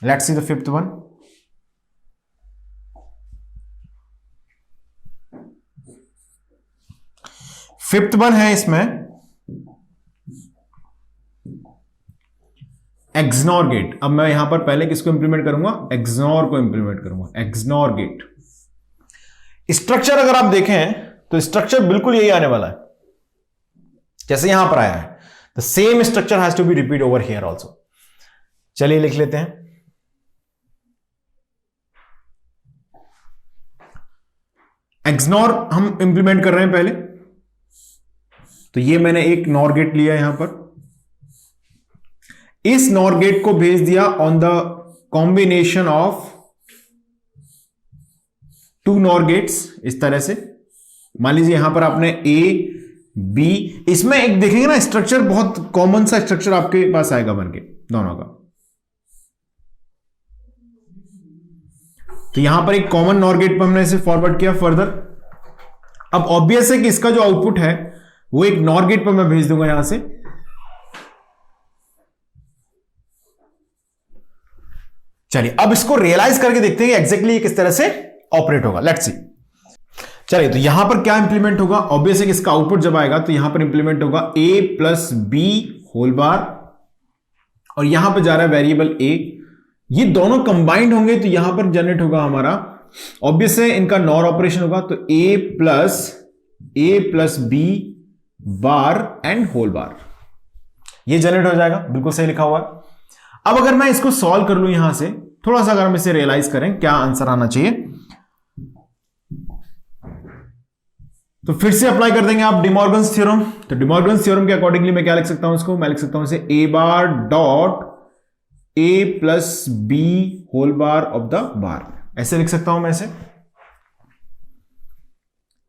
Let's see the fifth one. Fifth one है इसमें XNOR gate. अब मैं यहां पर पहले किसको इंप्लीमेंट करूंगा, एक्सनॉर को इंप्लीमेंट करूंगा, एक्सनॉर गेट। स्ट्रक्चर अगर आप देखें तो स्ट्रक्चर बिल्कुल यही आने वाला है जैसे यहां पर आया है। The same structure has to be repeat over here also. चलिए लिख लेते हैं। एक्सनॉर हम इंप्लीमेंट कर रहे हैं पहले, तो ये मैंने एक नॉर गेट लिया यहां पर, इस नॉर गेट को भेज दिया on the combination of two NOR gates. इस तरह से मान लीजिए यहां पर आपने ए बी, इसमें एक देखेंगे ना स्ट्रक्चर, बहुत कॉमन सा स्ट्रक्चर आपके पास आएगा बनके दोनों का। तो यहां पर एक कॉमन नॉर गेट पर हमने इसे फॉरवर्ड किया फर्दर। अब ऑब्वियस है कि इसका जो आउटपुट है वो एक नॉर गेट पर मैं भेज दूंगा यहां से। चलिए अब इसको रियलाइज करके देखते हैं कि एग्जैक्टली किस तरह से ऑपरेट होगा। Let's see. चलिए तो यहां पर क्या इंप्लीमेंट होगा, ऑब्वियस है कि इसका आउटपुट जब आएगा तो यहां पर इंप्लीमेंट होगा a plus B whole bar, और यहां पर जा रहा है वेरिएबल a। ये दोनों कंबाइंड होंगे तो यहां पर जनरेट होगा हमारा, ऑब्वियस है इनका नॉर ऑपरेशन होगा, तो a plus B bar and whole bar, ये जनरेट हो जाएगा। बिल्कुल सही लिखा हुआ है। अब अगर मैं इसको सॉल्व कर लूं यहां से, थोड़ा सा अगर हम इसे रियलाइज करें क्या आंसर आना चाहिए, तो फिर से अप्लाई कर देंगे आप डिमॉर्गन्स थ्योरम। तो डिमॉर्गन्स थ्योरम के अकॉर्डिंगली मैं क्या लिख सकता हूं इसको, मैं लिख सकता हूं इसे a bar dot a plus B whole bar of the bar, ऐसे लिख सकता हूं मैं इसे।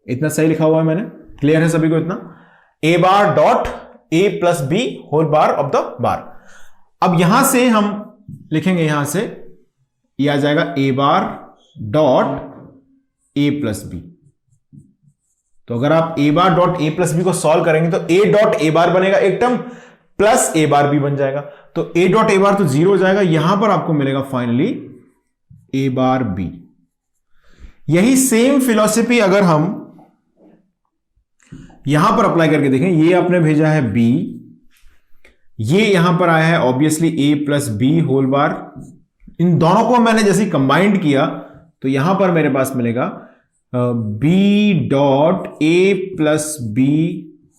इतना सही लिखा हुआ है मैंने, क्लियर है सभी को इतना, a bar dot a plus B whole bar of the bar. अब यहां से हम लिखेंगे, यहां से ये आ जाएगा a bar dot a plus B. तो अगर आप a bar dot a plus B को सॉल्व करेंगे तो a डॉट a बार बनेगा एक टर्म, प्लस a बार भी बन जाएगा, तो a डॉट a बार तो जीरो हो जाएगा, यहां पर आपको मिलेगा फाइनली a बार b। यही सेम फिलॉसफी अगर हम यहां पर अप्लाई करके देखें, ये आपने भेजा है b, ये यहां पर आया है obviously a plus B whole bar, इन दोनों को मैंने जैसे कंबाइंड किया तो यहां पर मेरे पास मिलेगा b dot a plus B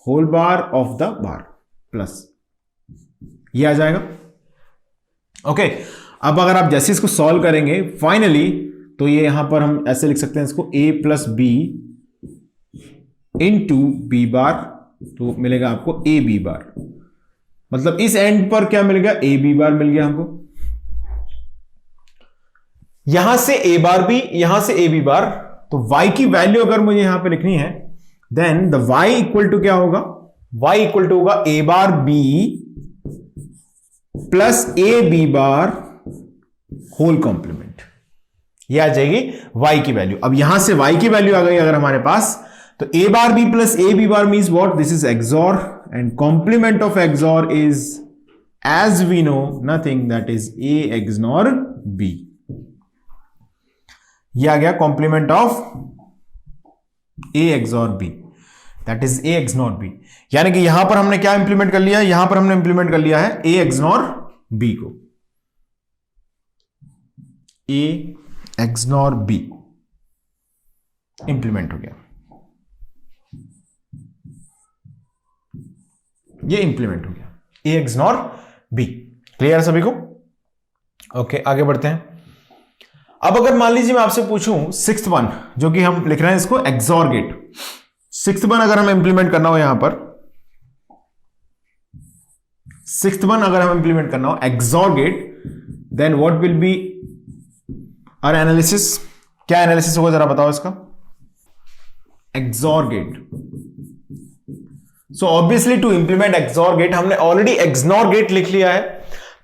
whole bar of the bar plus, ये आ जाएगा। ओके, अब अगर आप जैसे इसको सॉल्व करेंगे फाइनली, तो ये यहां पर हम ऐसे लिख सकते हैं इसको a plus B into B bar, तो मिलेगा आपको a b बार, मतलब इस एंड पर क्या मिल गया, a b बार मिल गया हमको। यहां से a बार भी, यहां से a b बार, तो y की वैल्यू अगर मुझे यहां पे लिखनी है, then the y equal to क्या होगा, y इक्वल टू होगा a bar b plus a b bar whole complement, ये आ जाएगी y की वैल्यू। अब यहां से y की वैल्यू आ गई अगर हमारे पास, तो a bar b plus a b bar means what, this is XOR, and complement of XOR is as we know nothing, that is a XNOR b। ये आ गया complement of a XOR b, that is a XNOR b। यानी कि यहां पर हमने क्या implement कर लिया है, यहां पर हमने इंप्लीमेंट कर लिया है a XNOR b को, a XNOR b इंप्लीमेंट हो गया, ये इंप्लीमेंट हो गया a XNOR b। क्लियर है सभी को? ओके, आगे बढ़ते हैं। अब अगर मान लीजिए मैं आपसे पूछूं सिक्स्थ वन, जो कि हम लिख रहे हैं इसको XOR गेट, सिक्स्थ वन अगर हम इंप्लीमेंट करना हो यहां पर, सिक्स्थ वन अगर हम इंप्लीमेंट करना हो XOR gate, then what will be our analysis, क्या एनालिसिस होगा जरा बताओ इसका, XOR gate. So obviously to implement XOR gate, हमने ऑलरेडी XNOR गेट लिख लिया है,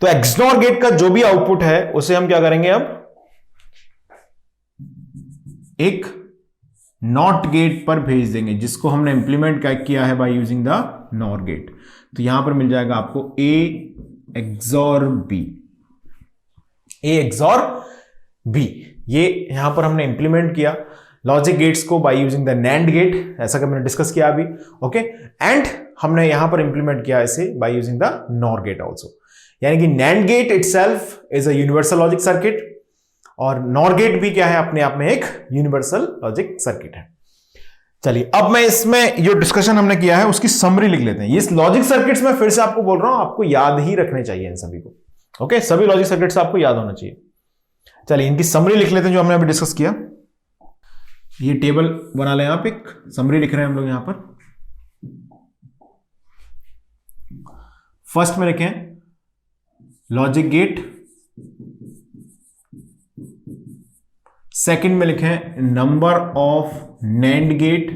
तो XNOR गेट का जो भी आउटपुट है उसे हम क्या करेंगे, अब एक नॉट गेट पर भेज देंगे, जिसको हमने इंप्लीमेंट किया है by using the NOR gate. तो यहां पर मिल जाएगा आपको a XOR b, A XOR B. ये यहां पर हमने इंप्लीमेंट किया लॉजिक गेट्स को by using the NAND gate, ऐसा कि मैंने डिस्कस किया अभी। ओके, एंड हमने यहां पर इंप्लीमेंट किया इसे by using the NOR gate also, यानी कि NAND gate itself is a universal logic circuit और नॉर गेट भी क्या है, अपने आप में एक यूनिवर्सल लॉजिक सर्किट है। चलिए अब मैं इसमें जो डिस्कशन हमने किया है उसकी समरी लिख लेते हैं। ये लॉजिक सर्किट्स में फिर से आपको बोल रहा हूं, आपको याद ही रखने चाहिए इन सभी को। ओके, सभी लॉजिक सर्किट्स आपको याद होना चाहिए। चलिए इनकी समरी लिख लेते हैं जो हमने अभी डिस्कस किया। ये टेबल बना लें आप, एक समरी लिख रहे हैं हम लोग यहां पर। फर्स्ट में लिखें लॉजिक गेट, सेकंड में लिखें नंबर ऑफ नैंड गेट।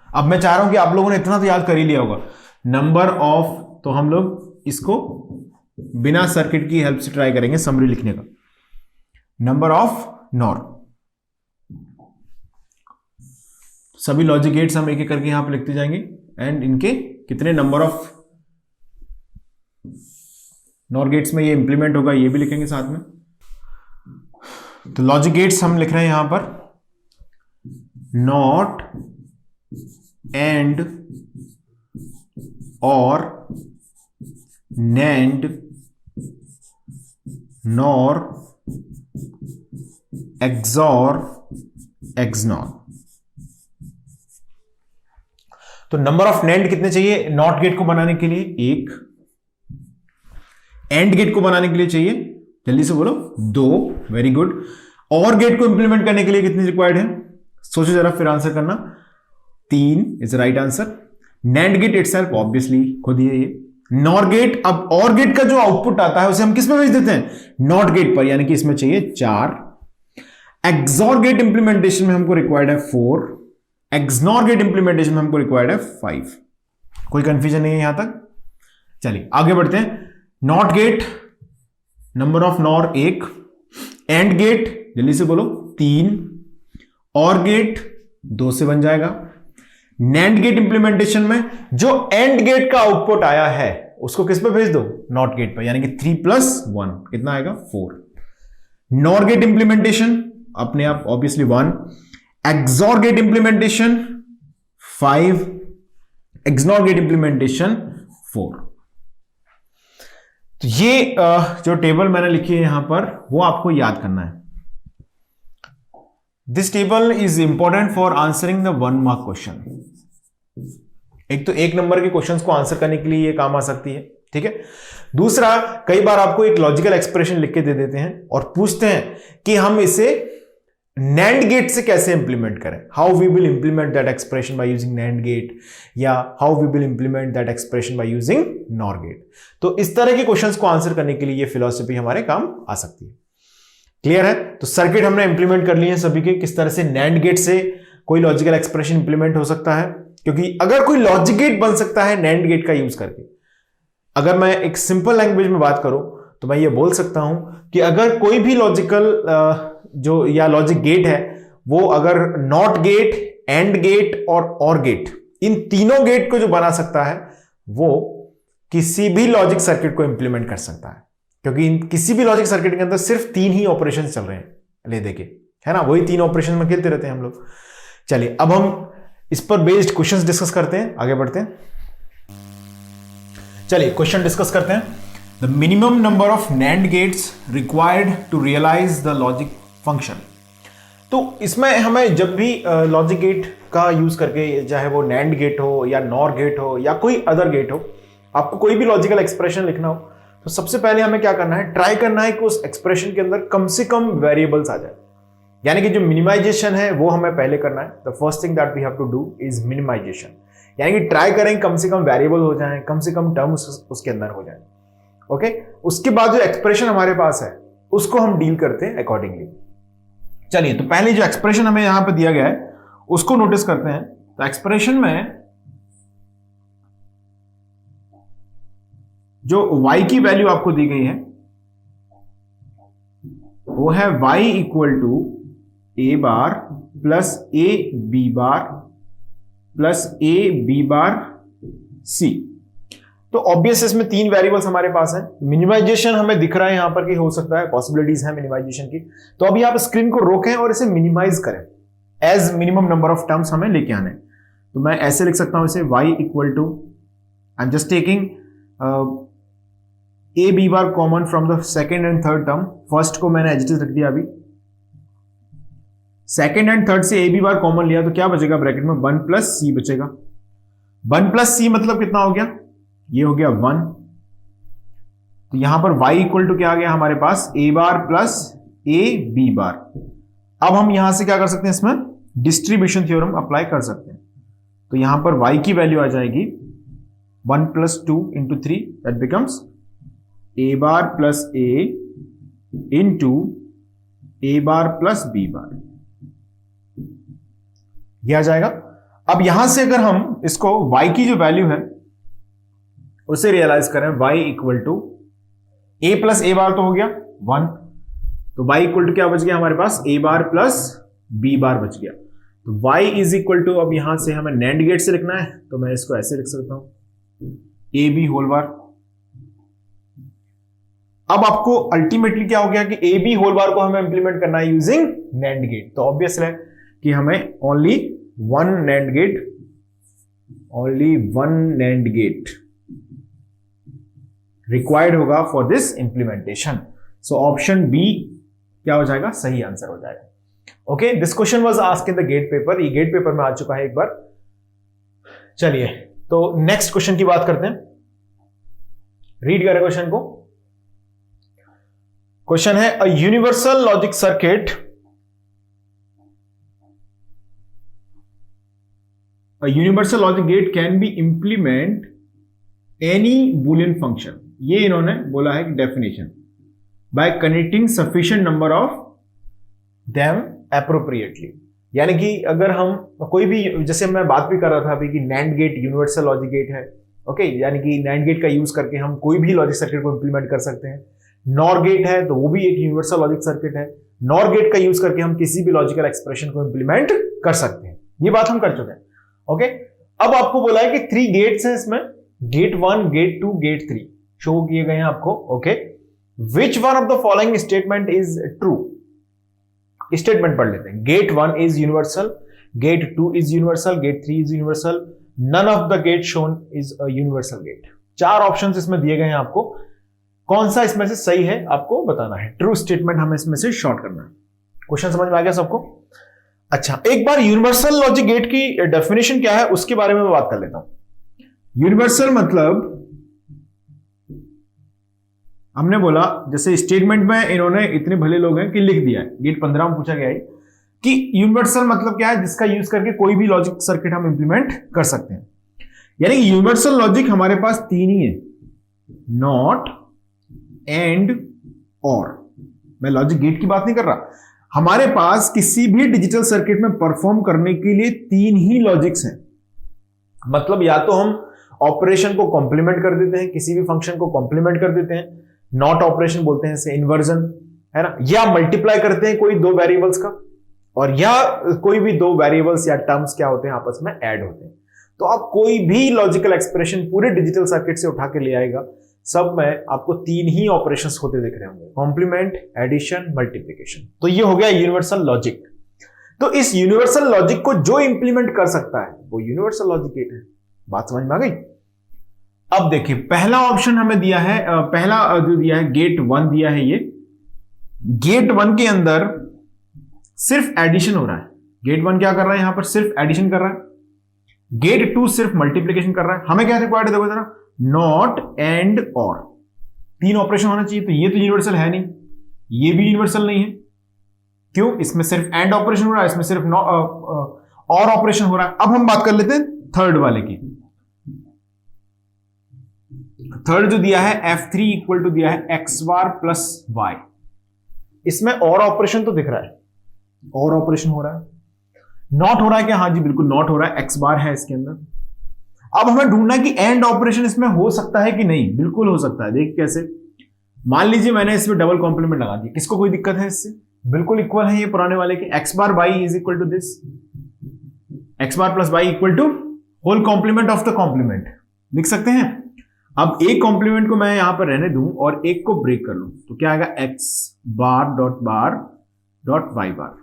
अब मैं चाह रहा हूं कि आप लोगों ने इतना तो याद कर ही लिया होगा, नंबर ऑफ, तो हम लोग इसको बिना सर्किट की हेल्प से ट्राई करेंगे समरी लिखने का। नंबर ऑफ नॉर, सभी लॉजिक गेट्स हम एक एक करके यहां पे लिखते जाएंगे एंड इनके कितने नंबर ऑफ नॉर गेट्स में ये इंप्लीमेंट होगा ये भी लिखेंगे साथ में। तो लॉजिक गेट्स हम लिख रहे हैं यहां पर नॉट एंड और नैंड नॉर एक्सॉर एक्सनॉर। तो नंबर ऑफ नैंड कितने चाहिए नॉट गेट को बनाने के लिए, एक। एंड गेट को बनाने के लिए चाहिए, जल्दी से बोलो, दो। Very good. और गेट को इंप्लीमेंट करने के लिए कितनी रिक्वायर्ड है, सोचो जरा फिर आंसर करना। 3 is right answer. NAND gate itself obviously खुद ही है ये। नॉर गेट, अब और गेट का जो आउटपुट आता है उसे हम किस में भेज देते हैं, नॉट गेट पर, यानी कि इसमें चाहिए 4। एक्सॉर गेट इंप्लीमेंटेशन में हमको रिक्वायर्ड है 4। एक्सनॉर गेट इंप्लीमेंटेशन में हमको रिक्वायर्ड है 5। कोई कंफ्यूजन नहीं है यहां तक। चलिए आगे बढ़ते हैं। NOT gate, number of NOR 1। AND gate, जल्दी से बोलो, 3। और गेट 2 से बन जाएगा। नैंड गेट इंप्लीमेंटेशन में जो एंड गेट का आउटपुट आया है उसको किस पे भेज दो, नॉट गेट पर, यानी कि 3 + 1 कितना आएगा, 4। नॉर गेट इंप्लीमेंटेशन अपने आप obviously 1। XOR gate implementation 5। XNOR gate implementation 4। तो ये जो टेबल मैंने लिखी है यहां पर वो आपको याद करना है। This table is important for answering the 1 mark question. एक तो 1 नंबर के क्वेश्चंस को आंसर करने के लिए ये काम आ सकती है, ठीक है। दूसरा, कई बार आपको एक लॉजिकल एक्सप्रेशन लिख के दे देते हैं और पूछते हैं कि हम इसे नैंड गेट से कैसे इंप्लीमेंट करें, how we will implement that expression by using NAND gate, या how we will implement that expression by using NOR gate. तो इस तरह के क्वेश्चंस को आंसर करने के लिए ये फिलॉसफी हमारे काम आ सकती है। क्लियर है? तो सर्किट हमने इंप्लीमेंट कर लिए हैं सभी के, किस तरह से नैंड गेट से कोई लॉजिकल एक्सप्रेशन इंप्लीमेंट हो सकता है, क्योंकि अगर कोई लॉजिक गेट बन सकता है नैंड गेट का यूज करके। अगर मैं एक सिंपल लैंग्वेज में बात करूं तो मैं ये बोल सकता हूं कि अगर कोई भी लॉजिकल जो या लॉजिक गेट है वो अगर नॉट गेट, एंड गेट और गेट, इन तीनों गेट को जो बना सकता है वो किसी भी लॉजिक सर्किट को इंप्लीमेंट कर सकता है, क्योंकि किसी भी लॉजिक सर्किट के अंदर सिर्फ 3 ही ऑपरेशन चल रहे हैं, ले देके, है ना, वही 3 ऑपरेशन में खेलते रहते हैं हम लोग। चलिए अब हम इस पर बेस्ड क्वेश्चंस डिस्कस करते हैं, आगे बढ़ते हैं। चलिए क्वेश्चन डिस्कस करते हैं। The minimum number of NAND gates required to realise the logic function. तो इसमें हमें जब भी लॉजिक गेट का यूज करके, चाहे वो नैंड गेट हो या नॉर गेट हो या कोई अदर गेट हो, आपको कोई भी लॉजिकल एक्सप्रेशन लिखना हो तो सबसे पहले हमें क्या करना है, ट्राई करना है कि उस एक्सप्रेशन के अंदर कम से कम वेरिएबल्स आ जाए, यानी कि जो मिनिमाइजेशन है वो हमें पहले करना है। The first thing that we have to do is minimisation, यानी कि ट्राई करें कम से कम वेरिएबल हो जाए, कम से कम टर्म उसके अंदर हो जाए। ओके, उसके बाद जो एक्सप्रेशन हमारे पास है उसको हम डील करते हैं अकॉर्डिंगली। चलिए तो पहले जो एक्सप्रेशन हमें यहां पे दिया गया है उसको नोटिस करते हैं। तो एक्सप्रेशन में जो y की वैल्यू आपको दी गई है वो है y equal to a bar plus a b bar plus a b bar c। तो ऑब्वियस इसमें 3 वेरिएबल्स हमारे पास है। मिनिमाइजेशन हमें दिख रहा है यहां पर कि हो सकता है, पॉसिबिलिटीज है मिनिमाइजेशन की। तो अभी आप स्क्रीन को रोकें और इसे मिनिमाइज करें, as minimum number of terms हमें लेके आने। तो मैं ऐसे लिख सकता हूं इसे y equal to, I am just taking A B bar common from the second and third term. First को मैंने एज इट इज रख दिया, अभी सेकेंड एंड थर्ड से ए बी बार कॉमन लिया तो क्या बचेगा ब्रैकेट में 1 प्लस सी बचेगा। 1 प्लस सी मतलब कितना हो गया, ये हो गया 1। तो यहां पर y इक्वल टू क्या आ गया हमारे पास, a bar plus a b बार। अब हम यहां से क्या कर सकते हैं, इसमें डिस्ट्रीब्यूशन थ्योरम अप्लाई कर सकते हैं। तो यहां पर y की वैल्यू आ जाएगी 1 plus 2 into 3, that becomes a bar plus a into a bar plus b बार, यह आ जाएगा। अब यहां से अगर हम इसको y की जो वैल्यू है उसे रियलाइज करें, y equal to a plus a bar तो हो गया 1, तो y इक्वल टू क्या बच गया हमारे पास, a बार प्लस b बार बच गया। तो y इज इक्वल टू, अब यहां से हमें नैंड गेट से लिखना है तो मैं इसको ऐसे लिख सकता हूं, a b होल बार। अब आपको अल्टीमेटली क्या हो गया कि a b होल बार को हमें इंप्लीमेंट करना है यूजिंग नैंड गेट। तो ऑब्वियस है कि हमें only one NAND gate required होगा for this implementation. So option B क्या हो जाएगा, सही आंसर हो जाएगा। Okay, this question was asked in the GATE paper, ये गेट पेपर में आ चुका है एक बार। चलिए तो नेक्स्ट क्वेश्चन की बात करते हैं, रीड करें क्वेश्चन को। क्वेश्चन है अ universal logic circuit, a universal logic gate can be implement any boolean function, ये इन्होंने बोला है कि definition, by connecting sufficient number of them appropriately। यानी कि अगर हम कोई भी, जैसे मैं बात भी कर रहा था अभी कि NAND gate universal logic gate है, ओके, यानी कि नैंड गेट का यूज करके हम कोई भी लॉजिक सर्किट को इंप्लीमेंट कर सकते हैं। नॉर गेट है तो वो भी एक यूनिवर्सल लॉजिक सर्किट है, नॉर गेट का यूज करके हम किसी भी लॉजिकल एक्सप्रेशन को इंप्लीमेंट कर सकते हैं, ये बात हम कर चुके हैं। ओके, अब आपको बोला है कि 3 गेट्स हैं इसमें, गेट 1, गेट 2, गेट 3 शो किए गए हैं आपको। Okay, which one of the following statement is true, statement पढ़ लेते हैं। Gate 1 is universal, gate 2 is universal, gate 3 is universal, none of the gate shown is a universal gate. 4 options इसमें दिए गए हैं, आपको कौन सा इसमें से सही है आपको बताना है। ट्रू स्टेटमेंट हमें इसमें से शॉर्ट करना है। क्वेश्चन समझ में आ गया सबको? अच्छा, एक बार यूनिवर्सल लॉजिक गेट की डेफिनेशन क्या है उसके बारे में मैं बात कर लेता हूं। यूनिवर्सल मतलब हमने बोला, जैसे स्टेटमेंट में इन्होंने इतने भले लोग हैं कि लिख दिया है, गेट 15 में पूछा गया है कि यूनिवर्सल मतलब क्या है, जिसका यूज करके कोई भी लॉजिक सर्किट हम इंप्लीमेंट कर सकते हैं। यानी यूनिवर्सल लॉजिक हमारे पास 3 ही है, नॉट, एंड, और। मैं लॉजिक गेट की बात नहीं कर रहा, हमारे पास किसी भी डिजिटल सर्किट में परफॉर्म करने के लिए 3 ही लॉजिक्स हैं। मतलब या तो हम ऑपरेशन को कॉम्प्लीमेंट कर देते हैं, किसी भी फंक्शन को कॉम्प्लीमेंट कर देते हैं, नॉट ऑपरेशन बोलते हैं इसे, इन्वर्जन है ना, या मल्टीप्लाई करते हैं कोई 2 वेरिएबल्स का, और या कोई भी 2 वेरिएबल्स या टर्म्स क्या होते हैं आपस में ऐड होते हैं। तो आप कोई भी लॉजिकल एक्सप्रेशन पूरे डिजिटल सर्किट से उठा के ले आएगा, सब में आपको 3 ही ऑपरेशंस होते दिख रहे होंगे, कॉम्प्लीमेंट, एडिशन, मल्टीप्लिकेशन। तो ये हो गया यूनिवर्सल लॉजिक। तो इस यूनिवर्सल लॉजिक को जो इंप्लीमेंट कर सकता है वो यूनिवर्सल लॉजिक गेट है। बात समझ में आ गई? अब देखिए, पहला ऑप्शन हमें दिया है, पहला जो दिया है गेट 1 दिया है, ये गेट 1 के अंदर सिर्फ एडिशन हो रहा है। गेट 1 क्या कर रहा है, यहां पर सिर्फ एडिशन कर रहा है, गेट 2 सिर्फ मल्टीप्लिकेशन कर रहा है। हमें क्या रिक्वायर्ड है, देखो जरा, नॉट, एंड, और, 3 ऑपरेशन होना चाहिए। तो ये तो यूनिवर्सल है नहीं, ये भी यूनिवर्सल नहीं है। क्यों? इसमें सिर्फ एंड ऑपरेशन हो रहा है, इसमें सिर्फ और ऑपरेशन हो रहा है। अब हम बात कर लेते हैं थर्ड वाले की। थर्ड जो दिया है F3 इक्वल टू दिया है एक्स बार प्लस वाई, इसमें और ऑपरेशन तो दिख रहा है, और ऑपरेशन हो रहा है, नॉट हो रहा है क्या? हाँ जी बिल्कुल नॉट हो रहा है, एक्स बार है इसके अंदर। अब हमें ढूंढना है कि एंड ऑपरेशन इसमें हो सकता है कि नहीं। बिल्कुल हो सकता है। देख कैसे, मान लीजिए मैंने इसमें डबल कॉम्प्लीमेंट लगा दिया, किसको कोई दिक्कत है इससे? बिल्कुल इक्वल है ये पुराने वाले के, X bar Y is equal to this, X bar plus Y equal to whole complement of the complement, लिख सकते हैं। अब एक कॉम्प्लीमेंट को मैं यहां पर रहने दूं और एक को ब्रेक कर लूं तो क्या आएगा, एक्स बार डॉट वाई बार,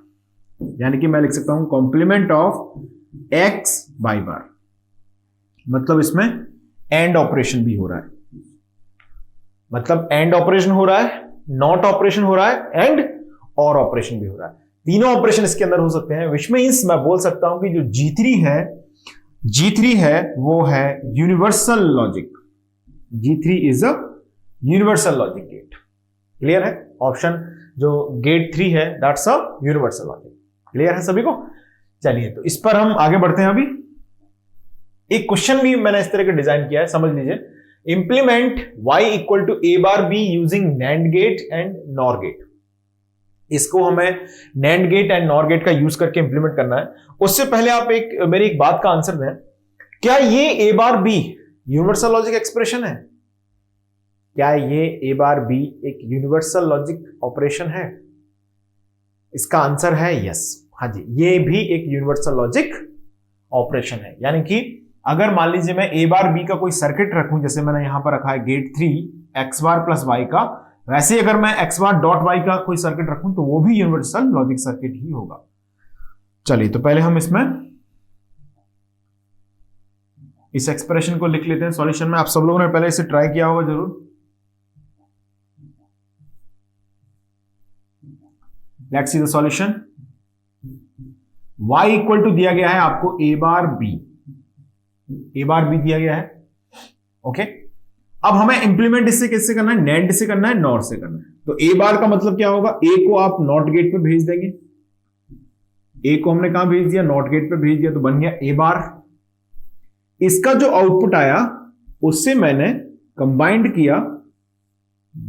यानी कि मैं लिख सकता हूं कॉम्प्लीमेंट ऑफ एक्स वाई बार, मतलब इसमें एंड ऑपरेशन भी हो रहा है, मतलब एंड ऑपरेशन हो रहा है, नॉट ऑपरेशन हो रहा है एंड और ऑपरेशन भी हो रहा है। तीनों ऑपरेशन इसके अंदर हो सकते हैं, विच मींस मैं बोल सकता हूं कि जो G3 है वो है universal logic. G3 is a universal logic gate. Clear है? ऑप्शन जो गेट 3 है that's a universal logic. Clear है सभी को? चलिए तो इस पर हम आगे बढ़ते हैं। अभी एक क्वेश्चन भी मैंने इस तरह का डिजाइन किया है, समझ लीजिए। Implement y equal to a bar b using NAND gate and NOR gate. इसको हमें NAND gate and NOR gate का यूज करके इंप्लीमेंट करना है। उससे पहले आप मेरी एक बात का आंसर दें, क्या ये a bar b universal logic expression है? क्या ये a बार b एक यूनिवर्सल लॉजिक ऑपरेशन है? इसका आंसर है यस। हाँ जी, ये भी एक यूनिवर्सल लॉजिक ऑपरेशन है। यानी कि अगर मान लीजिए मैं a बार b का कोई सर्किट रखूं, जैसे मैंने यहां पर रखा है गेट 3 x बार प्लस y का, वैसे अगर मैं x बार डॉट y का कोई सर्किट रखूं तो वो भी यूनिवर्सल लॉजिक सर्किट ही होगा। चलिए तो पहले हम इसमें इस एक्सप्रेशन को लिख लेते हैं सॉल्यूशन में। आप सब लोगों ने पहले इसे ट्राई किया होगा जरूर। Let's see the solution. y equal to दिया गया है आपको a बार b दिया गया है। ओके, अब हमें इंप्लीमेंट इससे किससे करना है? NAND से करना है, NOR से करना है। तो a बार का मतलब क्या होगा? a को आप नॉट गेट पे भेज देंगे। a को हमने कहां भेज दिया? नॉट गेट पे भेज दिया, तो बन गया a बार। इसका जो आउटपुट आया उससे मैंने कंबाइंड किया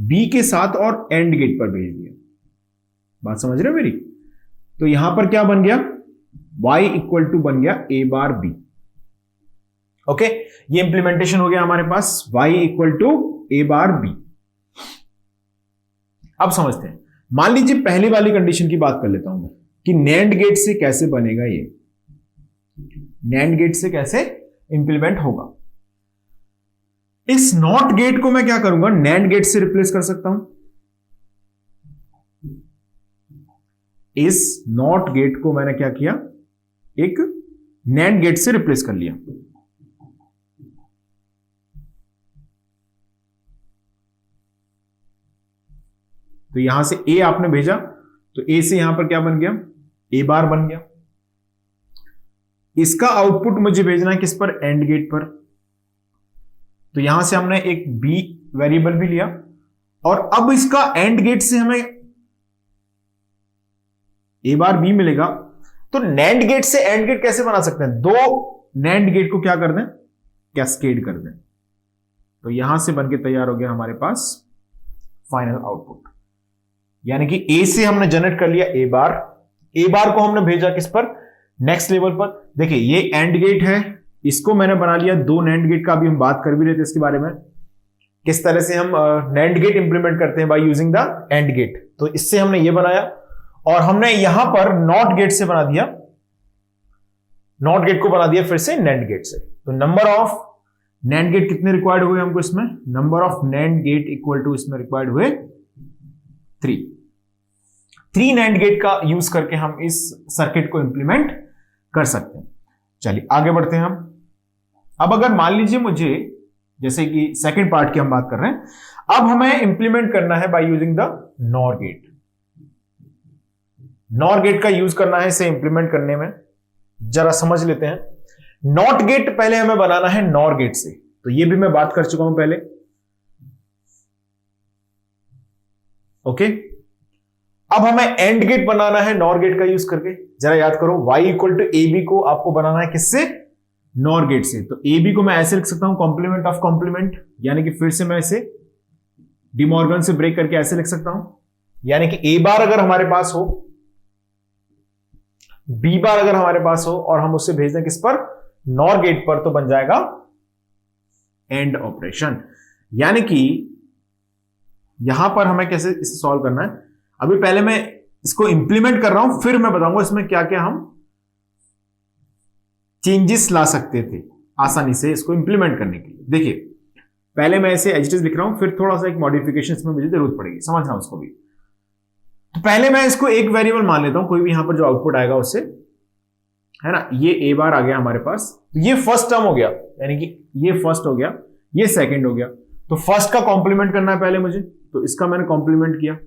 b के साथ और एंड गेट पर भेज दिया। बात समझ रहे हो मेरी? तो यहां पर क्या बन गया? y इक्वल टू बन गया a बार b। ओके, ये इंप्लीमेंटेशन हो गया हमारे पास, y equal to a bar b। अब समझते हैं। मान लीजिए पहले वाली कंडीशन की बात कर लेता हूं मैं कि NAND गेट से कैसे बनेगा, ये NAND गेट से कैसे इंप्लीमेंट होगा। इस नॉट गेट को मैं क्या करूंगा? NAND गेट से रिप्लेस कर सकता हूं। इस नॉट गेट को मैंने क्या किया? एक NAND गेट से रिप्लेस कर लिया। तो यहां से a आपने भेजा, तो a से यहां पर क्या बन गया? a बार बन गया। इसका आउटपुट मुझे भेजना है किस पर? एंड गेट पर। तो यहां से हमने एक b वेरिएबल भी लिया और अब इसका एंड गेट से हमें a बार b मिलेगा। तो NAND गेट से एंड गेट कैसे बना सकते हैं? दो NAND गेट को क्या कर दें? कैस्केड कर दें। तो यहां से बनके तैयार हो गया हमारे पास फाइनल आउटपुट। यानी कि a से हमने जनरेट कर लिया a बार को हमने भेजा किस पर? नेक्स्ट लेवल पर। देखिए ये एंड गेट है, इसको मैंने बना लिया। दो NAND गेट का अभी हम बात कर भी रहे थे इसके बारे में, किस तरह से हम NAND गेट इंप्लीमेंट करते हैं by using the AND gate. तो इससे हमने ये बनाया और हमने यहां पर नॉट गेट से बना दिया, नॉट गेट को बना दिया फिर से NAND गेट से। तो नंबर ऑफ NAND गेट कितने रिक्वायर्ड हुए हमको इसमें? Number of NAND gate equal to इसमें रिक्वायर्ड हुए 3 NAND गेट का यूज करके हम इस सर्किट को इंप्लीमेंट कर सकते हैं। चलिए आगे बढ़ते हैं हम। अब अगर मान लीजिए मुझे, जैसे कि सेकंड पार्ट की हम बात कर रहे हैं, अब हमें इंप्लीमेंट करना है by using the NOR gate. NOR gate का यूज करना है इसे इंप्लीमेंट करने में। जरा समझ लेते हैं। नॉट गेट पहले हमें बनाना है NOR गेट से, तो ये भी मैं बात कर चुका हूं पहले। ओके, अब हमें एंड गेट बनाना है NOR गेट का यूज करके। जरा याद करो, y equal to A B को आपको बनाना है किससे? NOR गेट से। तो ए बी को मैं ऐसे लिख सकता हूं कॉम्प्लीमेंट ऑफ कॉम्प्लीमेंट, यानी कि फिर से मैं इसे डिमॉर्गन से ब्रेक करके ऐसे लिख सकता हूं, यानी कि a बार अगर हमारे पास हो, b बार अगर हमारे पास हो और हम उससे भेज दें किस पर? NOR गेट पर, तो बन जाएगा एंड ऑपरेशन। यानी कि यहां पर हमें कैसे इसे सॉल्व करना है, अभी पहले मैं इसको इंप्लीमेंट कर रहा हूं, फिर मैं बताऊंगा इसमें क्या क्या हम चेंजेस ला सकते थे आसानी से इसको इंप्लीमेंट करने के लिए। देखिए पहले मैं ऐसे एज इट इज लिख रहा हूं, फिर थोड़ा सा एक मॉडिफिकेशन इसमें मुझे जरूरत पड़ेगी, समझना उसको भी। तो पहले मैं इसको एक वेरिएबल मान लेता हूं, कोई भी यहां पर जो आउटपुट आएगा उससे, है ना। ये ए बार आ गया हमारे पास, तो ये फर्स्ट टर्म हो गया, यानी कि ये फर्स्ट हो गया, ये सेकंड हो गया। तो फर्स्ट का कॉम्प्लीमेंट करना है पहले मुझे, तो इसका मैंने कॉम्प्लीमेंट किया,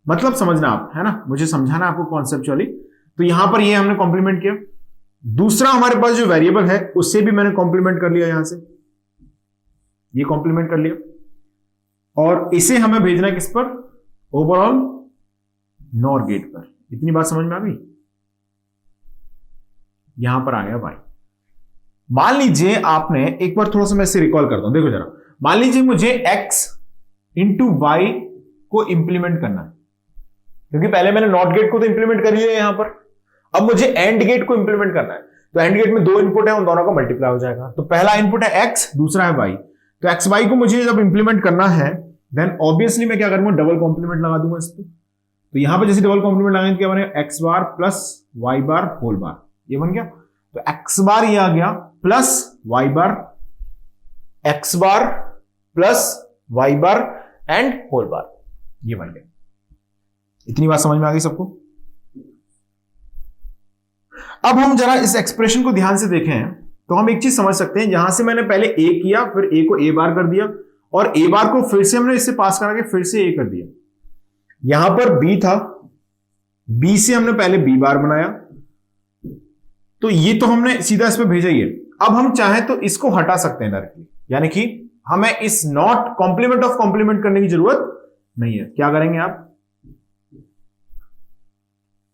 मतलब समझना आप, है ना, मुझे समझाना आपको कॉन्सेप्चुअली। तो यहां पर ये हमने कॉम्प्लीमेंट किया। दूसरा हमारे पास जो वेरिएबल है उससे भी मैंने कॉम्प्लीमेंट कर लिया, यहां से ये कॉम्प्लीमेंट कर लिया, और इसे हमें भेजना किस पर, ओवरऑल नॉर गेट पर। इतनी बात समझ में आ गई। यहां पर आ गया भाई। मान लीजिए आपने एक बार थोड़ा सा मैं इसे रिकॉल करता हूं, देखो जरा। मान लीजिए मुझे x इंटू वाई को इंप्लीमेंट करना है, क्योंकि पहले मैंने नॉट गेट को तो इंप्लीमेंट कर लिया यहां पर, अब मुझे एंड गेट को इंप्लीमेंट करना है। तो एंड गेट में दो इनपुट है, उन दोनों का मल्टीप्लाई हो जाएगा। तो पहला इनपुट है x, दूसरा है y। तो एक्स वाई को मुझे जब इंप्लीमेंट करना है, देन ऑब्वियसली मैं क्या करूंगा, डबल कॉम्प्लीमेंट लगा दूंगा इस पर। तो यहां पर जैसे डबल कॉम्प्लीमेंट लगाएंगे तो क्या बनेगा, X bar plus Y bar whole bar, ये बन गया। तो एक्स बार ये आ गया plus Y bar, X bar plus Y bar and whole bar, ये बन गया। इतनी बात समझ में आ गई सबको। अब हम जरा इस एक्सप्रेशन को ध्यान से देखें तो हम एक चीज समझ सकते हैं। यहां से मैंने पहले ए किया, फिर ए को ए बार कर दिया, और ए बार को फिर से हमने इससे पास करा के फिर से ए कर दिया। यहां पर बी था, बी से हमने पहले बी बार बनाया, तो ये तो हमने सीधा इस पर भेजा ही है। अब हम चाहें तो इसको हटा सकते हैं डायरेक्टली, यानी कि हमें इस नॉट कॉम्प्लीमेंट ऑफ कॉम्प्लीमेंट करने की जरूरत नहीं है। क्या करेंगे आप,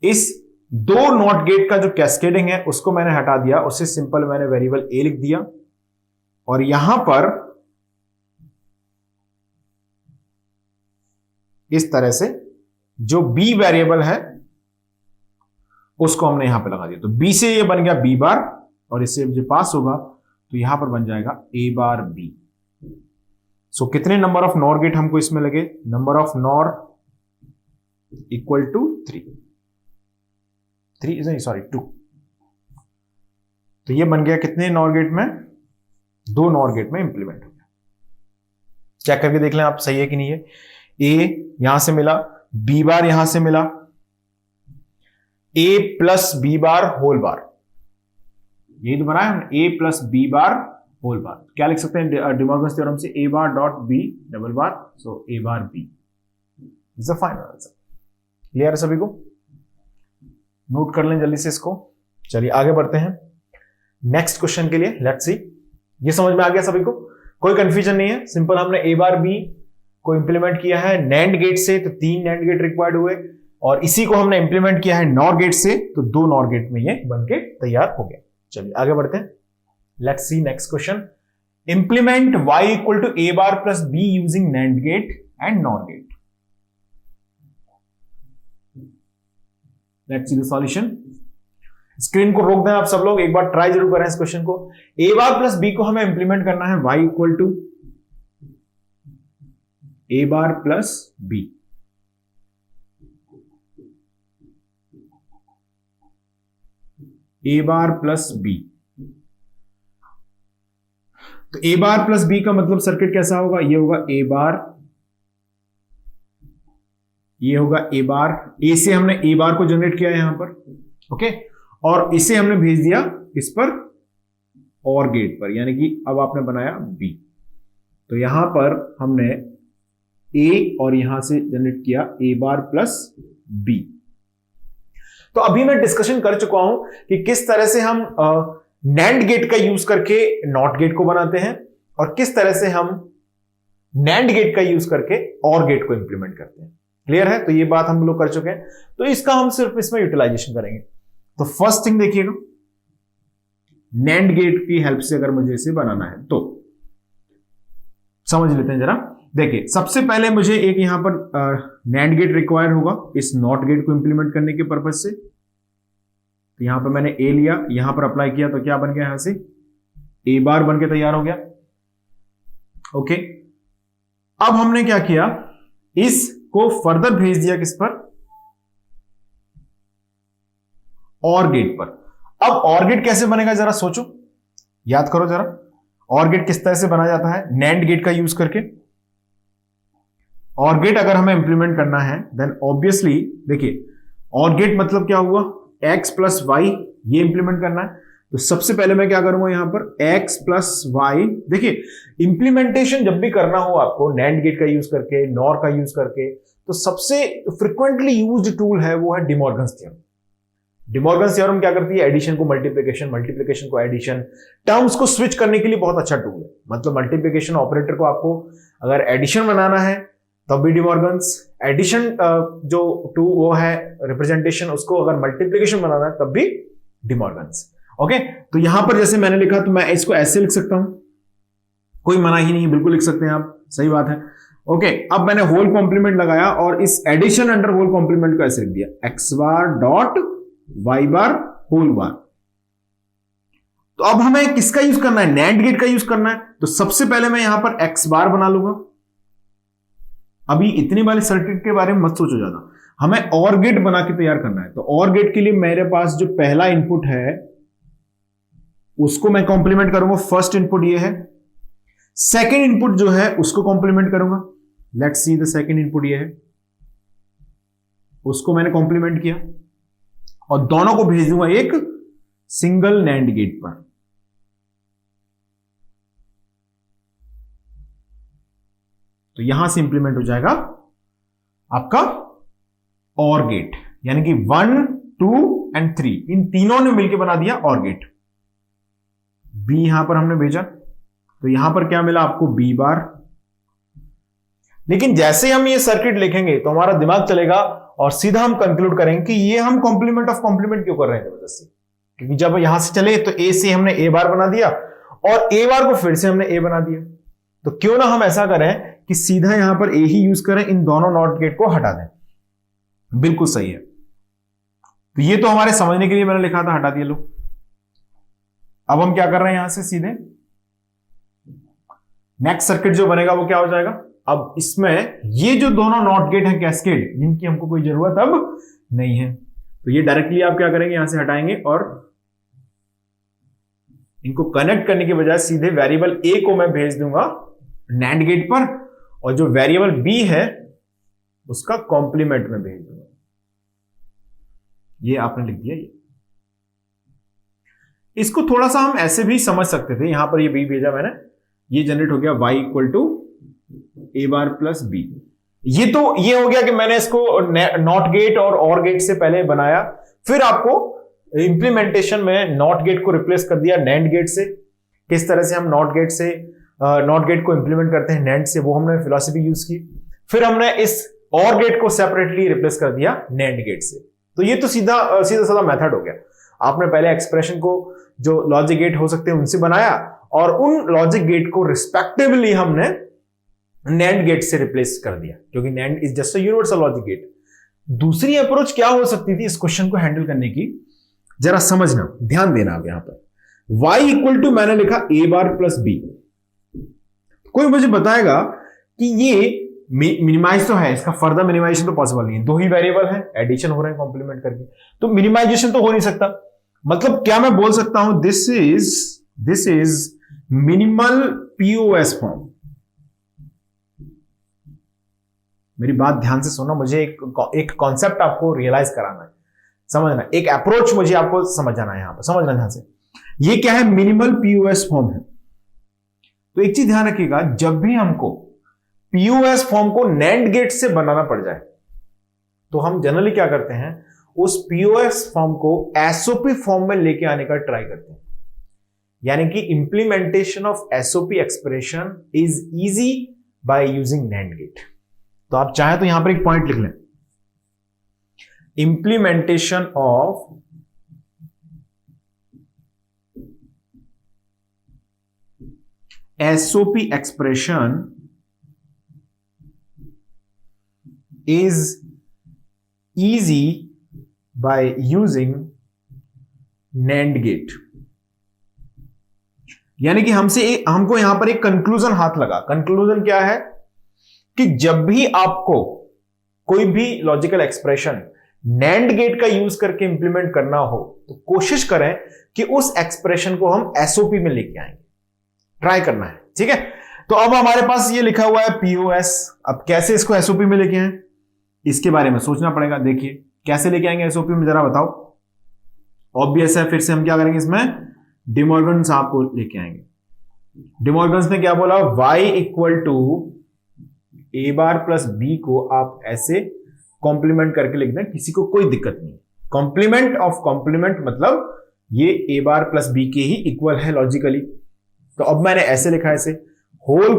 इस दो नॉट गेट का जो कैस्केडिंग है उसको मैंने हटा दिया, उससे सिंपल मैंने वेरिएबल ए लिख दिया, और यहां पर इस तरह से जो बी वेरिएबल है उसको हमने यहां पे लगा दिया। तो बी से ये बन गया बी बार, और इससे जो पास होगा तो यहां पर बन जाएगा ए बार बी। सो कितने नंबर ऑफ नॉर गेट हमको इसमें लगे, number of NOR equal to 2। तो ये बन गया कितने नॉर गेट में, 2 नॉर गेट में इंप्लीमेंट हो गया। चेक करके देख लें आप सही है कि नहीं है। ए यहां से मिला, बी बार यहां से मिला, A plus B bar whole bar, यही तो बनाया हमने, A plus B bar whole bar. क्या लिख सकते हैं डिमॉर्गन्स थ्योरम से, A bar dot B double bar, so A bar B is the final answer. Clear है सभी को, नोट कर लें जल्दी से इसको। चलिए आगे बढ़ते हैं नेक्स्ट क्वेश्चन के लिए, लेट्स सी। ये समझ में आ गया सभी को, कोई कंफ्यूजन नहीं है। सिंपल हमने ए बार बी को इंप्लीमेंट किया है नैंड गेट से, तो 3 नैंड गेट रिक्वायर्ड हुए, और इसी को हमने इंप्लीमेंट किया है नॉर गेट से, तो 2 नॉर गेट में ये बनके तैयार हो गया। चलिए आगे बढ़ते हैं, let's see next question. Implement y equal to A bar plus B using NAND gate and NOR gate. Let's see the solution. Screen को रोक दें आप सब लोग, एक बार ट्राई जरूर करें इस क्वेश्चन को। ए बार प्लस बी को हमें इंप्लीमेंट करना है y equal to A bar plus B. A bar plus B, तो ए बार प्लस बी का मतलब सर्किट कैसा होगा, ये होगा ए बार, ये होगा ए बार। ए से हमने ए बार को जनरेट किया यहां पर, ओके, और इसे हमने भेज दिया इस पर और गेट पर, यानी कि अब आपने बनाया बी। तो यहां पर हमने ए और यहां से जनरेट किया ए बार प्लस बी। तो अभी मैं डिस्कशन कर चुका हूं कि किस तरह से हम नैंड गेट का यूज करके नॉट गेट को बनाते हैं, और किस तरह से हम नैंड गेट का यूज करके और गेट को इंप्लीमेंट करते हैं। क्लियर है, तो ये बात हम लोग कर चुके हैं, तो इसका हम सिर्फ इसमें यूटिलाइजेशन करेंगे। तो फर्स्ट थिंग देखिएगा, नैंड गेट की हेल्प से अगर मुझे इसे बनाना है तो समझ लेते हैं जरा। देखिए सबसे पहले मुझे एक यहां पर नैंड गेट रिक्वायर होगा इस नॉट गेट को इंप्लीमेंट करने के पर्पज से। तो यहां पर मैंने ए लिया, यहां पर अप्लाई किया, तो क्या बन गया, यहां से ए बार बन के तैयार हो गया। ओके, अब हमने क्या किया, इसको फर्दर भेज दिया किस पर, और गेट पर। अब और गेट कैसे बनेगा जरा सोचो, याद करो जरा। और गेट किस तरह से बनाया जाता है, नैंड गेट का यूज करके। और गेट अगर हमें इंप्लीमेंट करना है देन ऑब्वियसली देखिए, और गेट मतलब क्या हुआ, x प्लस वाई, ये इंप्लीमेंट करना है। तो सबसे पहले मैं क्या करूंगा यहां पर x प्लस वाई। देखिए इंप्लीमेंटेशन जब भी करना हो आपको नैंड गेट का यूज करके, नॉर का यूज करके, तो सबसे फ्रिक्वेंटली यूज्ड टूल है वो है डिमॉर्गन्स थ्योरम। डिमॉर्गन्स थ्योरम क्या करती है, एडिशन को मल्टीप्लिकेशन, मल्टीप्लिकेशन को एडिशन, टर्म्स को स्विच करने के लिए बहुत अच्छा टूल है। मतलब मल्टीप्लिकेशन ऑपरेटर को आपको अगर एडिशन बनाना है तब भी डिमॉर्गन्स, एडिशन जो टू वो है रिप्रेजेंटेशन, उसको अगर मल्टीप्लिकेशन बनाना है तब भी डिमॉर्गन्स। ओके, तो यहां पर जैसे मैंने लिखा तो मैं इसको ऐसे लिख सकता हूं, कोई मना ही नहीं, बिल्कुल लिख सकते हैं आप, सही बात है। ओके, अब मैंने होल कॉम्प्लीमेंट लगाया और इस एडिशन अंडर होल कॉम्प्लीमेंट को ऐसे लिख दिया, X bar dot Y bar whole bar. तो अब हमें किसका यूज करना है, नैंड गेट का यूज करना है। तो सबसे पहले मैं यहां पर एक्स बार बना लूंगा। अभी इतनी वाली सर्किट के बारे में मत सोचो ज्यादा, हमें और गेट बना के तैयार करना है। तो और गेट के लिए मेरे पास जो पहला इनपुट है उसको मैं कॉम्प्लीमेंट करूंगा, फर्स्ट इनपुट ये है। सेकेंड इनपुट जो है उसको कॉम्प्लीमेंट करूंगा, let's see the second input ये है, उसको मैंने कॉम्प्लीमेंट किया और दोनों को भेज दूंगा एक सिंगल नैंड गेट पर। तो यहां से इंप्लीमेंट हो जाएगा आपका और गेट, यानी कि 1 2 एंड 3 इन तीनों ने मिलकर बना दिया और गेट। बी यहां पर हमने भेजा, तो यहां पर क्या मिला आपको, बी बार। लेकिन जैसे हम ये सर्किट लिखेंगे तो हमारा दिमाग चलेगा और सीधा हम कंक्लूड करेंगे कि ये हम कॉम्प्लीमेंट ऑफ कॉम्प्लीमेंट क्यों कर रहे हैं जबरदस्ती, क्योंकि जब यहां से चले तो ए से हमने ए बार बना दिया और ए बार को फिर से हमने ए बना दिया। तो क्यों ना हम ऐसा करें कि सीधा यहां पर ए ही यूज करें, इन दोनों नॉट गेट को हटा दें। बिल्कुल सही है। तो ये तो हमारे समझने के लिए मैंने लिखा था, हटा दिया लो। अब हम क्या कर रहे हैं, यहां से सीधे नेक्स्ट सर्किट जो बनेगा वो क्या हो जाएगा। अब इसमें ये जो दोनों नॉट गेट हैं कैस्केड, जिनकी हमको कोई जरूरत अब नहीं है, तो ये डायरेक्टली आप क्या करेंगे, यहां से हटाएंगे और इनको कनेक्ट करने के बजाय सीधे वेरिएबल ए को मैं भेज दूंगा नैंड गेट पर, और जो वेरिएबल बी है उसका कॉम्प्लीमेंट में भेज दूंगा। ये आपने लिख दिया। ये इसको थोड़ा सा हम ऐसे भी समझ सकते थे, यहां पर ये बी भेजा मैंने, ये जनरेट हो गया y equal to A bar plus B. ये तो ये हो गया कि मैंने इसको नॉट गेट और गेट से पहले बनाया, फिर आपको इंप्लीमेंटेशन में नॉट गेट को रिप्लेस कर दिया नैंड गेट से। किस तरह से हम नॉट गेट को इंप्लीमेंट करते हैं नैंड से, वो हमने फिलॉसफी यूज की। फिर हमने इस और गेट को सेपरेटली रिप्लेस कर दिया नैंड गेट से। तो ये तो सीधा साधा मेथड हो गया। आपने पहले एक्सप्रेशन को जो लॉजिक गेट हो सकते हैं उनसे बनाया, और उन लॉजिक गेट को रिस्पेक्टिवली हमने नैंड गेट से रिप्लेस कर दिया, क्योंकि NAND is just a universal logic gate. दूसरी अप्रोच क्या हो सकती थी इस क्वेश्चन को हैंडल करने की, जरा समझना, ध्यान देना आप यहां पर। y इक्वल टू मैंने लिखा a बार प्लस बी। कोई मुझे बताएगा कि ये मिनिमाइज तो है, इसका फर्दर मिनिमाइजेशन तो पॉसिबल नहीं है, दो ही वेरिएबल है, एडिशन हो रहे हैं कॉम्प्लीमेंट करके, तो मिनिमाइजेशन तो हो नहीं सकता। मतलब क्या मैं बोल सकता हूं, this is minimal POS form. मेरी बात ध्यान से सुनो, मुझे एक कॉन्सेप्ट आपको रियलाइज कराना है, समझना, एक अप्रोच मुझे आपको समझाना है, यहां पर समझना ध्यान से। ये क्या है, मिनिमल पीओएस फॉर्म है। तो एक चीज ध्यान रखिएगा, जब भी हमको पीओएस फॉर्म को नैंड गेट से बनाना पड़ जाए तो हम जनरली क्या करते हैं, उस पीओएस फॉर्म को एसओपी फॉर्म में लेके आने का ट्राई करते हैं। यानी कि implementation of SOP expression is easy by using NAND gate. तो आप चाहें तो यहां पर एक पॉइंट लिख लें, implementation of SOP expression is easy by using NAND gate। यानी कि हमको यहां पर एक कंक्लूजन हाथ लगा। कंक्लूजन क्या है कि जब भी आपको कोई भी लॉजिकल एक्सप्रेशन NAND गेट का यूज करके इंप्लीमेंट करना हो तो कोशिश करें कि उस एक्सप्रेशन को हम एसओपी में लेके आएंगे। ट्राई करना है, ठीक है। तो अब हमारे पास ये लिखा हुआ है पीओएस। अब कैसे इसको एसओपी में लेके आए, इसके बारे में सोचना पड़ेगा। देखिए कैसे लेके आएंगे एसओपी में, जरा बताओ। ऑब्वियस है, फिर से हम क्या करेंगे, इसमें डिमॉर्गन साहब को लेके आएंगे। डिमॉर्गन ने क्या बोला, y equal to A bar plus B को आप ऐसे कॉम्प्लीमेंट करके लिख दें, किसी को कोई दिक्कत नहीं। कॉम्प्लीमेंट ऑफ कॉम्प्लीमेंट मतलब ये ए बार प्लस बी के ही इक्वल है लॉजिकली। तो अब मैंने ऐसे लिखा है इसे, होल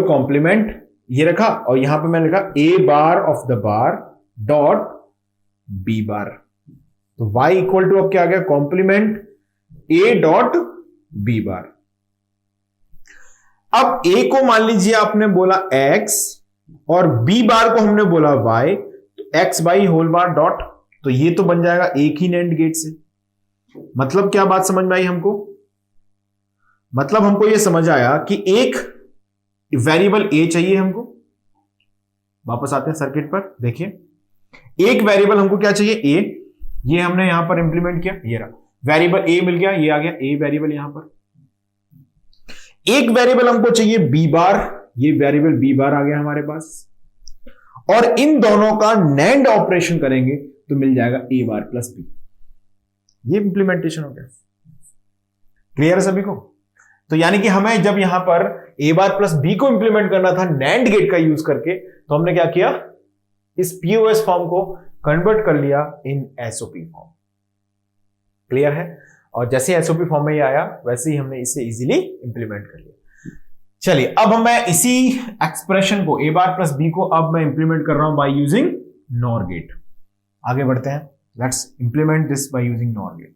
कॉम्प्लीमेंट ये रखा, और यहां पे मैंने लिखा A bar of the bar dot B bar. तो y इक्वल टू अब क्या आ गया, complement A dot B bar. अब a को मान लीजिए आपने बोला x और b बार को हमने बोला y, तो x Y whole bar dot, तो ये तो बन जाएगा एक ही नैंड गेट से। मतलब क्या बात समझ में आई हमको, मतलब हमको ये समझ आया कि एक वेरिएबल a चाहिए हमको। वापस आते हैं सर्किट पर, देखिए एक वेरिएबल हमको क्या चाहिए, a, ये हमने यहां पर इंप्लीमेंट किया, ये रहा वेरिएबल a मिल गया, ये आ गया a वेरिएबल। यहां पर एक वेरिएबल हमको चाहिए b बार, ये वेरिएबल b बार आ गया हमारे पास, और इन दोनों का नैंड ऑपरेशन करेंगे तो मिल जाएगा a बार प्लस b। ये इंप्लीमेंटेशन हो गया। क्लियर है सभी को? तो यानी कि हमें जब यहां पर a बार प्लस b को इंप्लीमेंट करना था नैंड गेट का यूज करके, तो हमने क्या किया, इस पीओएस फॉर्म को कन्वर्ट कर लिया इन एसओपी फॉर्म। क्लियर है? और जैसे एसओपी फॉर्म में ये आया वैसे ही हमने इसे इजीली इंप्लीमेंट कर लिया। चलिए अब मैं इसी एक्सप्रेशन को a बार प्लस b को अब मैं इंप्लीमेंट कर रहा हूं बाय यूजिंग नॉर गेट। आगे बढ़ते हैं, let's implement this by using NOR gate.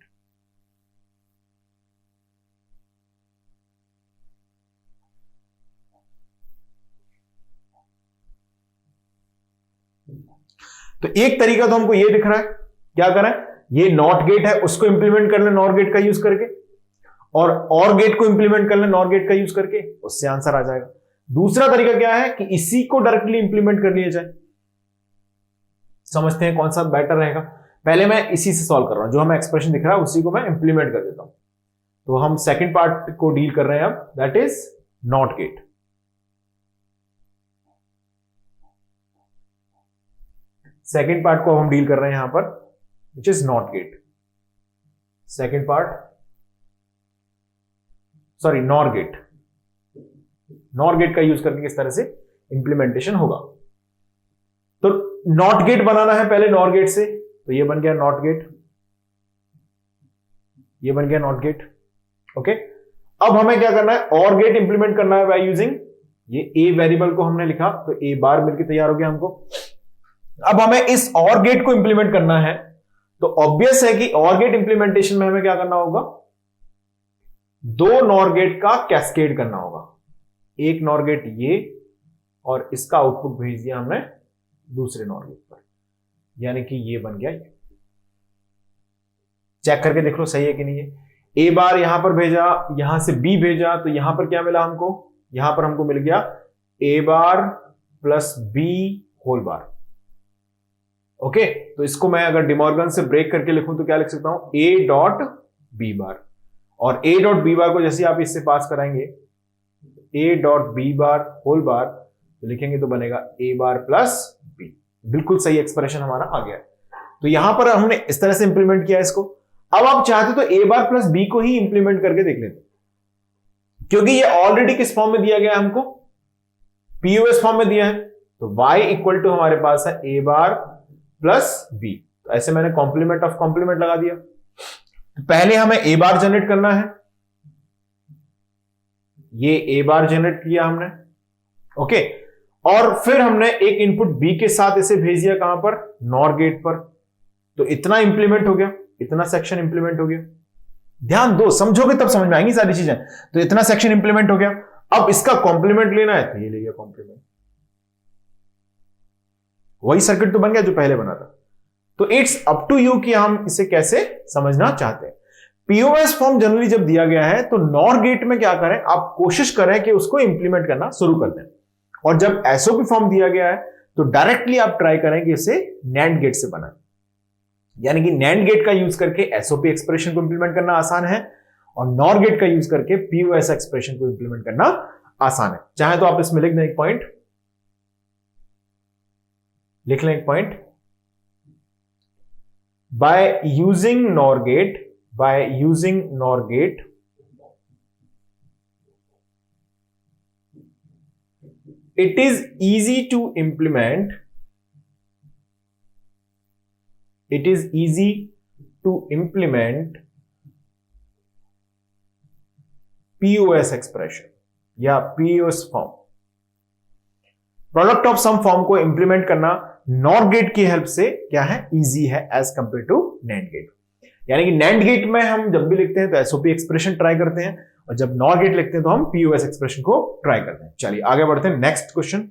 तो एक तरीका तो हमको ये दिख रहा है, क्या करें, ये नॉट गेट है उसको इंप्लीमेंट कर ले नॉर गेट का यूज करके, और गेट को इंप्लीमेंट कर ले नॉर गेट का यूज करके, उससे आंसर आ जाएगा। दूसरा तरीका क्या है कि इसी को डायरेक्टली इंप्लीमेंट कर लिया जाए। समझते हैं कौन सा बेटर रहेगा। पहले मैं इसी से सॉल्व कर रहा हूं, जो हमें एक्सप्रेशन दिख रहा है उसी को मैं इंप्लीमेंट कर देता हूं। तो हम सेकेंड पार्ट को डील कर रहे हैं अब, that is NOT gate. Second part को हम डील कर रहे हैं यहां पर, which is NOT gate. Second part, sorry NOR gate. NOR gate का यूज करके किस तरह से इंप्लीमेंटेशन होगा। तो नॉट गेट बनाना है पहले नॉर गेट से, तो ये बन गया नॉट गेट, ये बन गया नॉट गेट। ओके, अब हमें क्या करना है, और गेट इंप्लीमेंट करना है बाय यूजिंग, ये ए वेरिएबल को हमने लिखा तो ए बार मिलकर तैयार हो गया हमको। अब हमें इस और गेट को इंप्लीमेंट करना है, तो ऑब्वियस है कि और गेट इंप्लीमेंटेशन में हमें क्या करना होगा, दो नॉर गेट का कैस्केड करना होगा। एक नॉर गेट ये, और इसका आउटपुट भेज दिया हमने दूसरे नॉर गेट पर, यानी कि ये बन गया ये। चेक करके देख लो सही है कि नहीं है। ए बार यहां पर भेजा, यहां से बी भेजा, तो यहां पर क्या मिला हमको, यहां पर हमको मिल गया A bar plus B whole bar. Okay, तो इसको मैं अगर डिमॉर्गन से ब्रेक करके लिखूं तो क्या लिख सकता हूं, ए डॉट बी बार, और ए डॉट बी बार को जैसे आप इससे पास कराएंगे A dot B bar whole bar, तो लिखेंगे तो बनेगा ए बार प्लस बी। बिल्कुल सही एक्सप्रेशन हमारा आ गया। तो यहां पर हमने इस तरह से इंप्लीमेंट किया इसको। अब आप चाहते तो ए बार प्लस बी को ही इंप्लीमेंट करके देख लेते, क्योंकि ये ऑलरेडी किस फॉर्म में दिया गया है हमको, पीओएस फॉर्म में दिया है। तो y इक्वल टू हमारे पास है ए बार प्लस बी, तो ऐसे मैंने कॉम्प्लीमेंट ऑफ कॉम्प्लीमेंट लगा दिया। तो पहले हमें ए बार जनरेट करना है, ये ए बार जनरेट किया हमने। ओके, और फिर हमने एक इनपुट बी के साथ इसे भेज दिया कहां पर, नॉर गेट पर। तो इतना इंप्लीमेंट हो गया, इतना सेक्शन इंप्लीमेंट हो गया। ध्यान दो, समझोगे तब समझ में आएंगी सारी चीजें। तो इतना सेक्शन इंप्लीमेंट हो गया। अब इसका कॉम्प्लीमेंट लेना है, तो ये ले गया कॉम्प्लीमेंट। वही सर्किट तो बन गया जो पहले बना था। तो इट्स अप टू यू कि हम इसे कैसे समझना चाहते हैं। पीओएस फॉर्म जनरली जब दिया गया है तो नॉर गेट में क्या करें, आप कोशिश करें कि उसको इंप्लीमेंट करना शुरू कर दें, और जब एसओपी फॉर्म दिया गया है तो डायरेक्टली आप ट्राई करें कि इसे नैंड गेट से बनाएं। यानी कि नैंड गेट का यूज करके एसओपी एक्सप्रेशन को इंप्लीमेंट करना आसान है, और नॉर गेट का यूज करके पीओएस एक्सप्रेशन को इंप्लीमेंट करना आसान है। चाहे तो आप इसमें लिख दें एक पॉइंट, लिख लें एक point, by using NOR gate it is easy to implement POS expression या POS form. Product of sum form को इंप्लीमेंट करना नॉर गेट की हेल्प से क्या है, इजी है as compare to NAND gate. यानी कि नैंड गेट में हम जब भी लिखते हैं तो एसओपी एक्सप्रेशन ट्राई करते हैं, और जब नॉर गेट लिखते हैं तो हम पीओएस एक्सप्रेशन को ट्राई करते हैं। चलिए आगे बढ़ते हैं नेक्स्ट क्वेश्चन।